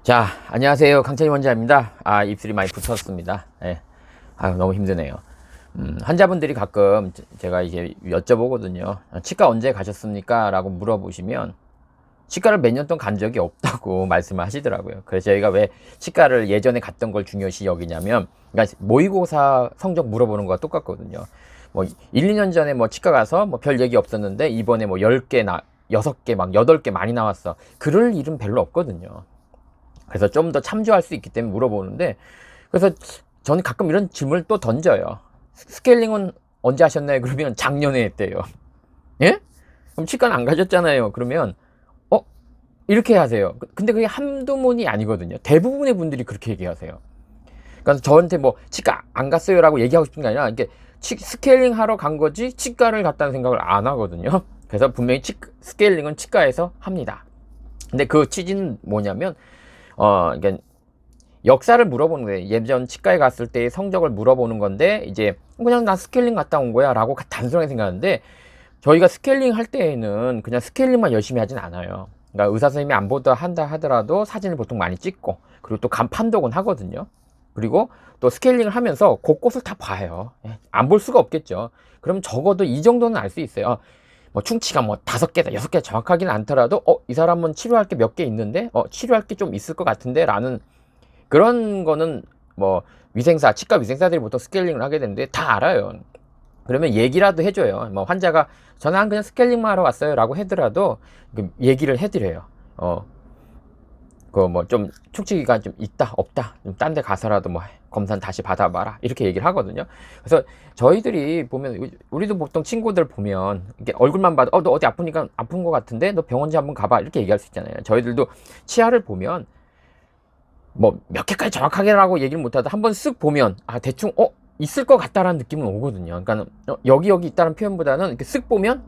자, 안녕하세요. 강찬희 원장입니다. 입술이 많이 붙었습니다. 예. 너무 힘드네요. 환자분들이 가끔 제가 이제 여쭤보거든요. 치과 언제 가셨습니까? 라고 물어보시면 치과를 몇 년 동안 간 적이 없다고 말씀을 하시더라고요. 그래서 저희가 왜 치과를 예전에 갔던 걸 중요시 여기냐면, 그러니까 모의고사 성적 물어보는 거와 똑같거든요. 뭐 1, 2년 전에 뭐 치과 가서 뭐 별 얘기 없었는데 이번에 뭐 10개 6개 막 8개 많이 나왔어. 그럴 일은 별로 없거든요. 그래서 좀 더 참조할 수 있기 때문에 물어보는데, 그래서 저는 가끔 이런 질문을 또 던져요. 스케일링은 언제 하셨나요? 그러면 작년에 했대요. 예? 그럼 치과는 안 가셨잖아요. 그러면 이렇게 하세요. 근데 그게 한두 번이 아니거든요. 대부분의 분들이 그렇게 얘기하세요. 그러니까 저한테 뭐 치과 안 갔어요 라고 얘기하고 싶은 게 아니라, 이게 스케일링 하러 간 거지 치과를 갔다는 생각을 안 하거든요. 그래서 분명히 스케일링은 치과에서 합니다. 근데 그 취지는 뭐냐면, 그러니까 역사를 물어보는 거예요. 예전 치과에 갔을 때의 성적을 물어보는 건데, 이제 그냥 나 스케일링 갔다 온 거야 라고 단순하게 생각하는데, 저희가 스케일링 할 때에는 그냥 스케일링만 열심히 하진 않아요. 그러니까 의사 선생님이 안 보다 한다 하더라도 사진을 보통 많이 찍고, 그리고 또 간 판독은 하거든요. 그리고 또 스케일링을 하면서 곳곳을 다 봐요. 안 볼 수가 없겠죠. 그럼 적어도 이 정도는 알 수 있어요. 뭐 충치가 뭐 5개다 6개 정확하기는 않더라도 이 사람은 치료할 게 몇 개 있는데 치료할 게 좀 있을 것 같은데 라는 그런 거는, 뭐 위생사, 치과 위생사들이 보통 스케일링을 하게 되는데 다 알아요. 그러면 얘기라도 해줘요. 뭐 환자가 저는 그냥 스케일링만 하러 왔어요 라고 하더라도 얘기를 해드려요. 그 뭐 좀 충치가 좀 있다 없다, 좀 딴 데 가서라도 뭐 검사는 다시 받아봐라, 이렇게 얘기를 하거든요. 그래서 저희들이 보면, 우리도 보통 친구들 보면 이렇게 얼굴만 봐도 너 어디 아프니까 아픈 거 같은데 너 병원지 한번 가봐, 이렇게 얘기할 수 있잖아요. 저희들도 치아를 보면 뭐 몇 개까지 정확하게라고 얘기를 못하도 한번 쓱 보면 대충 있을 것 같다라는 느낌은 오거든요. 그러니까 여기 있다는 표현보다는 이렇게 쓱 보면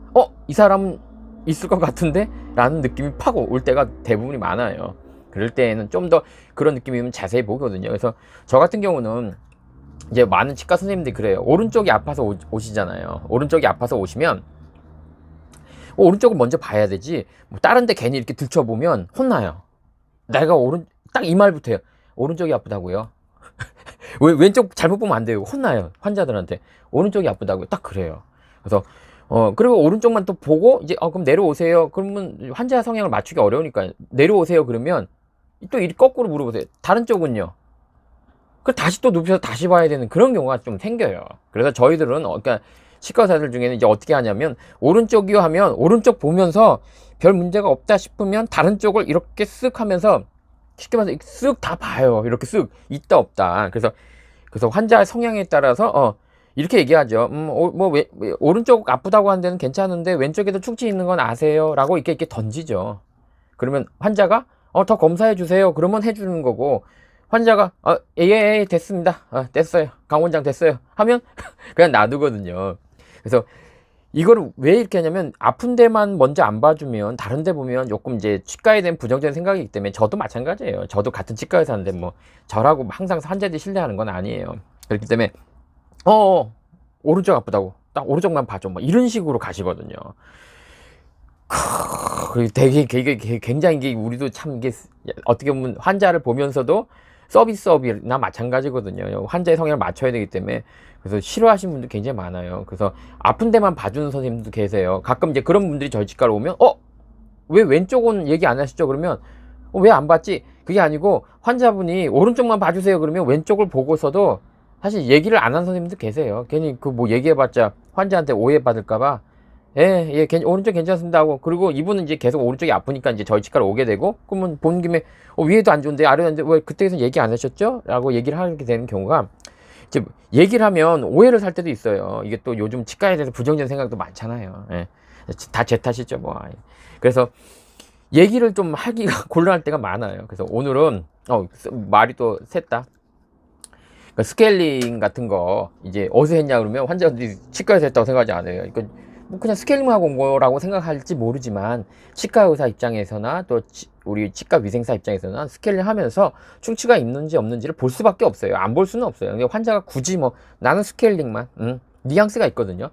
이 사람은 있을 것 같은데 라는 느낌이 팍 올 때가 대부분이 많아요. 그럴 때에는 좀 더 그런 느낌이면 자세히 보거든요. 그래서 저 같은 경우는 이제 많은 치과 선생님들이 그래요. 오른쪽이 아파서 오시잖아요. 오른쪽이 아파서 오시면 오른쪽을 먼저 봐야 되지, 뭐 다른 데 괜히 이렇게 들춰보면 혼나요. 내가 딱 이 말부터 해요. 오른쪽이 아프다고요? 왼쪽 잘못 보면 안 돼요. 혼나요, 환자들한테. 오른쪽이 아프다고요? 딱 그래요. 그래서 그리고 오른쪽만 또 보고 이제 그럼 내려오세요. 그러면 환자 성향을 맞추기 어려우니까 내려오세요 그러면 또 이 거꾸로 물어보세요. 다른 쪽은요? 그 다시 또 눕혀서 다시 봐야 되는 그런 경우가 좀 생겨요. 그래서 저희들은 그러니까 치과 의사들 중에는 이제 어떻게 하냐면, 오른쪽이요 하면 오른쪽 보면서 별 문제가 없다 싶으면 다른 쪽을 이렇게 쓱 하면서, 쉽게 말해서 쓱 다 봐요. 이렇게 쓱 있다 없다. 그래서 환자의 성향에 따라서 이렇게 얘기하죠. 오른쪽 아프다고 하는 데는 괜찮은데 왼쪽에도 충치 있는 건 아세요? 라고 이렇게 던지죠. 그러면 환자가 더 검사해 주세요. 그러면 해주는 거고, 환자가 예, 됐습니다. 됐어요. 강 원장 됐어요. 하면 그냥 놔두거든요. 그래서 이거를 왜 이렇게 하냐면, 아픈 데만 먼저 안 봐주면 다른 데 보면 조금 이제 치과에 대한 부정적인 생각이기 때문에, 저도 마찬가지예요. 저도 같은 치과 의사인데 뭐 저라고 항상 환자들이 신뢰하는 건 아니에요. 그렇기 때문에 오른쪽 아프다고 딱 오른쪽만 봐줘, 뭐 이런 식으로 가시거든요. 되게 굉장히 이게 우리도 참 이게 어떻게 보면 환자를 보면서도 서비스업이나 마찬가지거든요. 환자의 성향을 맞춰야 되기 때문에. 그래서 싫어하시는 분들 굉장히 많아요. 그래서 아픈 데만 봐주는 선생님도 계세요. 가끔 이제 그런 분들이 저희 치과로 오면 왜 왼쪽은 얘기 안 하시죠? 그러면 왜 안 봤지? 그게 아니고 환자분이 오른쪽만 봐주세요 그러면 왼쪽을 보고서도 사실 얘기를 안 하는 선생님도 계세요. 괜히 그 뭐 얘기해봤자 환자한테 오해받을까봐 오른쪽 괜찮습니다 하고, 그리고 이분은 이제 계속 오른쪽이 아프니까 이제 저희 치과로 오게 되고, 그러면 본 김에 위에도 안 좋은데 아래도 안 좋은데 왜 그때에서 얘기 안 하셨죠? 라고 얘기를 하게 되는 경우가, 이제 얘기를 하면 오해를 살 때도 있어요. 이게 또 요즘 치과에 대해서 부정적인 생각도 많잖아요. 다 제 탓이죠 뭐. 그래서 얘기를 좀 하기가 곤란할 때가 많아요. 그래서 오늘은 말이 또 샜다. 그러니까 스케일링 같은 거 이제 어디서 했냐 그러면 환자들이 치과에서 했다고 생각하지 않아요. 그러니까 뭐 그냥 스케일링 하고 온 거라고 생각할지 모르지만, 치과 의사 입장에서나 또 우리 치과 위생사 입장에서는 스케일링 하면서 충치가 있는지 없는지를 볼 수밖에 없어요. 안 볼 수는 없어요. 근데 환자가 굳이 뭐 나는 스케일링만 뉘앙스가 있거든요.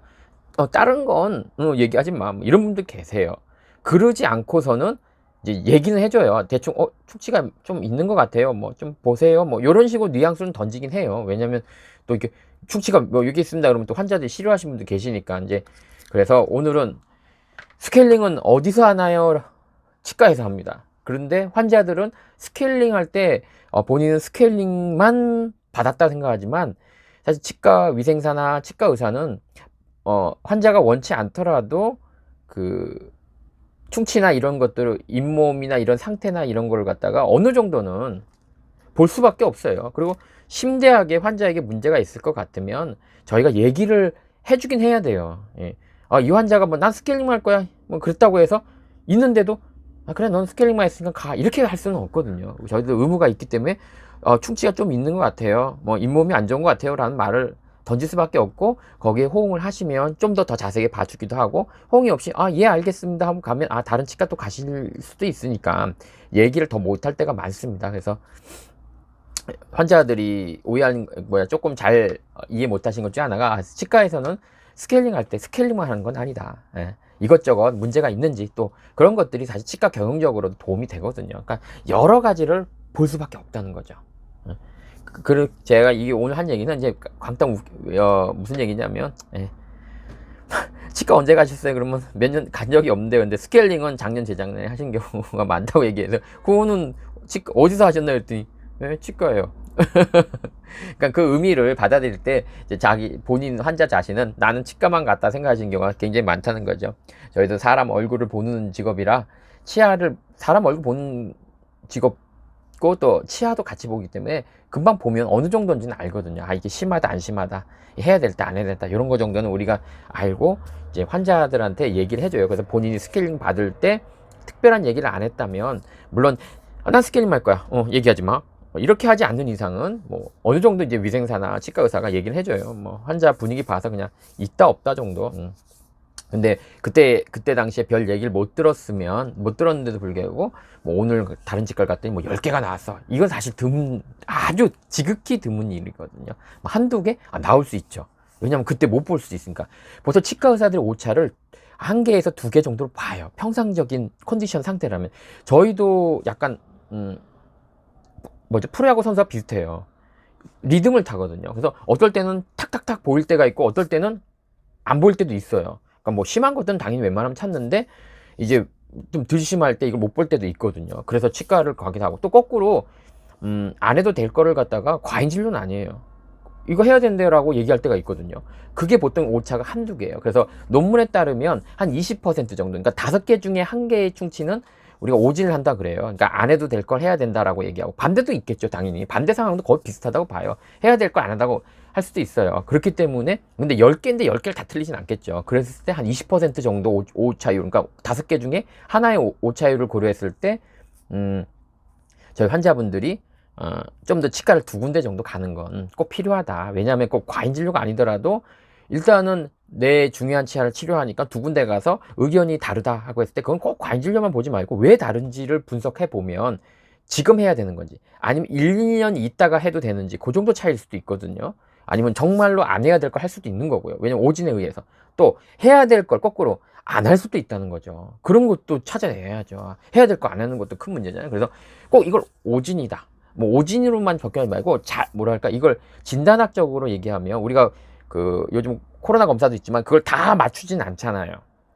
다른 건 얘기하지 마, 뭐 이런 분들 계세요. 그러지 않고서는 이제 얘기는 해줘요. 대충 충치가 좀 있는 것 같아요. 뭐 좀 보세요. 뭐 이런 식으로 뉘앙스는 던지긴 해요. 왜냐면 또 이렇게 충치가 뭐 여기 있습니다. 그러면 또 환자들이 싫어하시는 분도 계시니까 이제 그래서 오늘은 스케일링은 어디서 하나요? 치과에서 합니다. 그런데 환자들은 스케일링 할 때 본인은 스케일링만 받았다 생각하지만 사실 치과 위생사나 치과 의사는 환자가 원치 않더라도 그 충치나 이런 것들을 잇몸이나 이런 상태나 이런 걸 갖다가 어느 정도는 볼 수밖에 없어요. 그리고 심대하게 환자에게 문제가 있을 것 같으면 저희가 얘기를 해주긴 해야 돼요. 예. 이 환자가 뭐 난 스케일링만 할 거야 뭐 그랬다고 해서 있는데도 그래 넌 스케일링만 했으니까 가 이렇게 할 수는 없거든요. 저희도 의무가 있기 때문에 충치가 좀 있는 것 같아요. 뭐 잇몸이 안 좋은 것 같아요 라는 말을 던질 수밖에 없고 거기에 호응을 하시면 좀 더 자세하게 봐주기도 하고 호응이 없이 예 알겠습니다 하고 가면 다른 치과 또 가실 수도 있으니까 얘기를 더 못할 때가 많습니다. 그래서 환자들이 오해하는 조금 잘 이해 못하신 것 중에 하나가 치과에서는 스케일링 할 때 스케일링만 하는 건 아니다. 예. 이것저것 문제가 있는지 또 그런 것들이 사실 치과 경영적으로 도움이 되거든요. 그러니까 여러 가지를 볼 수밖에 없다는 거죠. 예. 제가 이게 오늘 한 얘기는 이제 광당 무슨 얘기냐면 치과 언제 가셨어요? 그러면 몇 년 간 적이 없는데 근데 스케일링은 작년 재작년에 하신 경우가 많다고 얘기해서 그거는 치과 어디서 하셨나요? 했더니 치과예요. 그러니까 그 의미를 받아들일 때 이제 자기 본인 환자 자신은 나는 치과만 갔다 생각하시는 경우가 굉장히 많다는 거죠. 저희도 사람 얼굴을 보는 직업이라 치아를 사람 얼굴 보는 직업고 또 치아도 같이 보기 때문에 금방 보면 어느 정도인지는 알거든요. 이게 심하다 안 심하다 해야 될 때 안 해야 될다 이런 거 정도는 우리가 알고 이제 환자들한테 얘기를 해줘요. 그래서 본인이 스케일링 받을 때 특별한 얘기를 안 했다면 물론 난 스케일링 할 거야 얘기하지 마 이렇게 하지 않는 이상은 뭐 어느 정도 이제 위생사나 치과 의사가 얘기를 해줘요. 뭐 환자 분위기 봐서 그냥 있다 없다 정도. 근데 그때 당시에 별 얘기를 못 들었는데도 불구하고 뭐 오늘 다른 치과를 갔더니 뭐 10개가 나왔어. 이건 사실 아주 지극히 드문 일이거든요. 뭐 한두 개? 나올 수 있죠. 왜냐면 그때 못 볼 수 있으니까. 보통 치과 의사들이 오차를 1개에서 2개 정도로 봐요. 평상적인 컨디션 상태라면. 저희도 약간 프로야구 선수와 비슷해요. 리듬을 타거든요. 그래서 어떨 때는 탁탁탁 보일 때가 있고 어떨 때는 안 보일 때도 있어요. 그러니까 뭐 심한 것들은 당연히 웬만하면 찾는데 이제 좀 덜 심할 때 이걸 못 볼 때도 있거든요. 그래서 치과를 가기도 하고 또 거꾸로 안 해도 될 거를 갖다가 과잉 진료는 아니에요. 이거 해야 된대라고 얘기할 때가 있거든요. 그게 보통 오차가 한두 개예요. 그래서 논문에 따르면 한 20% 정도, 그러니까 5개 중에 1개의 충치는 우리가 오진을 한다 그래요. 그러니까 안 해도 될 걸 해야 된다라고 얘기하고 반대도 있겠죠, 당연히. 반대 상황도 거의 비슷하다고 봐요. 해야 될 거 안 한다고 할 수도 있어요. 그렇기 때문에 근데 10개인데 10개를 다 틀리진 않겠죠. 그랬을 때 한 20% 정도 오차율, 그러니까 5개 중에 하나의 오차율을 고려했을 때 저희 환자분들이 좀 더 치과를 2군데 정도 가는 건 꼭 필요하다. 왜냐하면 꼭 과잉 진료가 아니더라도 일단은 내 중요한 치아를 치료하니까 2군데 가서 의견이 다르다 하고 했을 때 그건 꼭 과잉 진료만 보지 말고 왜 다른지를 분석해 보면 지금 해야 되는 건지 아니면 1, 2년 있다가 해도 되는지 그 정도 차이일 수도 있거든요. 아니면 정말로 안 해야 될 걸 할 수도 있는 거고요. 왜냐면 오진에 의해서 또 해야 될 걸 거꾸로 안 할 수도 있다는 거죠. 그런 것도 찾아내야죠. 해야 될 거 안 하는 것도 큰 문제잖아요. 그래서 꼭 이걸 오진이다. 뭐 오진으로만 접근하지 말고 뭐랄까 이걸 진단학적으로 얘기하면 우리가 요즘 코로나 검사도 있지만 그걸 다 맞추진 않잖아요.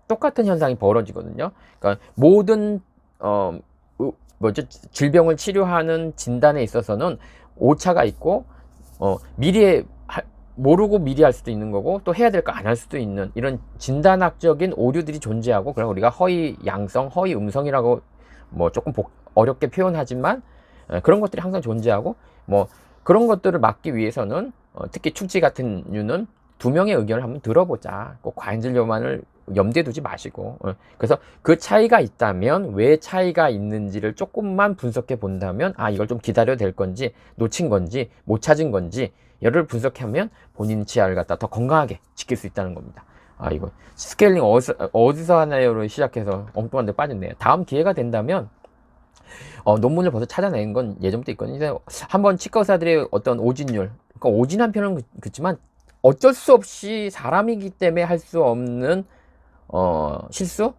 똑같은 현상이 벌어지거든요. 그러니까 모든 질병을 치료하는 진단에 있어서는 오차가 있고 모르고 미리 할 수도 있는 거고 또 해야 될 거 안 할 수도 있는 이런 진단학적인 오류들이 존재하고 그래서 우리가 허위 양성, 허위 음성이라고 뭐 조금 어렵게 표현하지만 그런 것들이 항상 존재하고 뭐 그런 것들을 막기 위해서는 특히 충치 같은 류는 2명의 의견을 한번 들어보자. 꼭 과잉 진료만을 염두에 두지 마시고 그래서 그 차이가 있다면 왜 차이가 있는지를 조금만 분석해 본다면 이걸 좀 기다려야 될 건지 놓친 건지 못 찾은 건지 이를 분석하면 본인 치아를 갖다 더 건강하게 지킬 수 있다는 겁니다. 이거 스케일링 어디서 하나요로 시작해서 엉뚱한 데 빠졌네요. 다음 기회가 된다면 논문을 벌써 찾아낸 건 예전부터 있거든요. 한번 치과 의사들의 어떤 오진율, 그러니까 오진한 표현은 그렇지만 어쩔 수 없이 사람이기 때문에 할 수 없는 실수?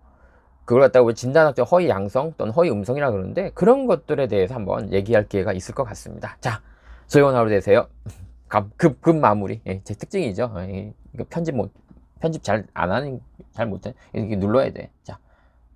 그걸 갖다가 왜 진단학적 허위 양성 또는 허위 음성이라 그러는데, 그런 것들에 대해서 한번 얘기할 기회가 있을 것 같습니다. 자, 즐거운 하루 되세요. 급 마무리. 예, 제 특징이죠. 예, 이거 편집 잘 안 하는, 잘 못해. 이렇게 눌러야 돼. 자.